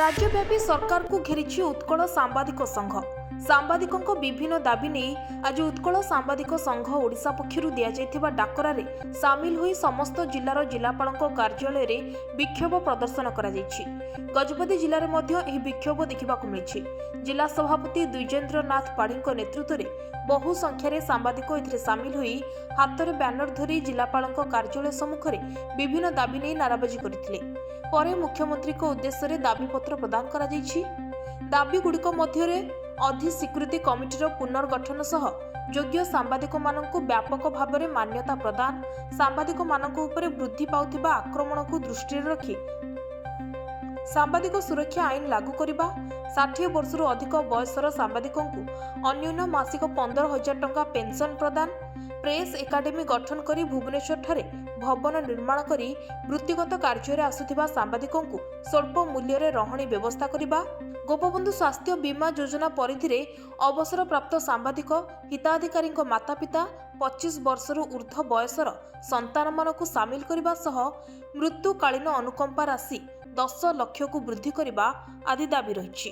राज्यव्यापी सरकार को घेरी उत्कल सांबादिक संघ। सांबादिकों विभिन्न दाबी नहीं आज उत्कल सांबादिक संघ ओडिशा पक्षरु दिया जायथिबा डाकरारे सामिल होई समस्त जिल्लार जिलापालक कार्यालय रे विक्षोभ प्रदर्शन करा जायछि। गजपति जिले में यह विक्षोभ देखा मिली। जिला सभापति द्विजेन्द्र नाथ पाढ़ी नेतृत्व में बहु संख्यार सांबादिक एथिरे सामिल होई हाथ में ब्यानर धरी जिलापालक कार्यालय सम्मुख में विभिन्न दाबी नहीं नाराबाजी करथिले। परे मुख्यमंत्री को उद्देश्य दाबीपत्र प्रदान करा जायछि। दाबी गुड़िक मध्य अधिस्वीकृति कमिटीर पुनर्गठन सह योग्य सांबादिक मानकु व्यापक भाव में मान्यता प्रदान, सांबादिक मानक उपरे वृद्धि पाउथिबा आक्रमण को दृष्टि रखी सांबादिक सुरक्षा आईन लागू करने, 60 वर्षर अधिक बयसर सांबादिकों अन्यून मासिक 15,000 टंका पेंशन प्रदान, प्रेस एकाडेमी गठन करी भुवनेश्वर ठारे भवन निर्माण करी वृत्तिगत कार्य आसुथिबा सांबादिकों स्वल्प मूल्य रे रहणी व्यवस्था करिबा, गोपबंधु स्वास्थ्य बीमा योजना परिधि रे अवसर प्राप्त सांबादिक हिताधिकारी मातापिता 25 वर्षर ऊर्ध्व बयसर संतान मानकु सामिल करिबा सह मृत्युकालीन अनुकंपा राशि 10 लाख को वृद्धि करिबा आदि दाबी रहिछि।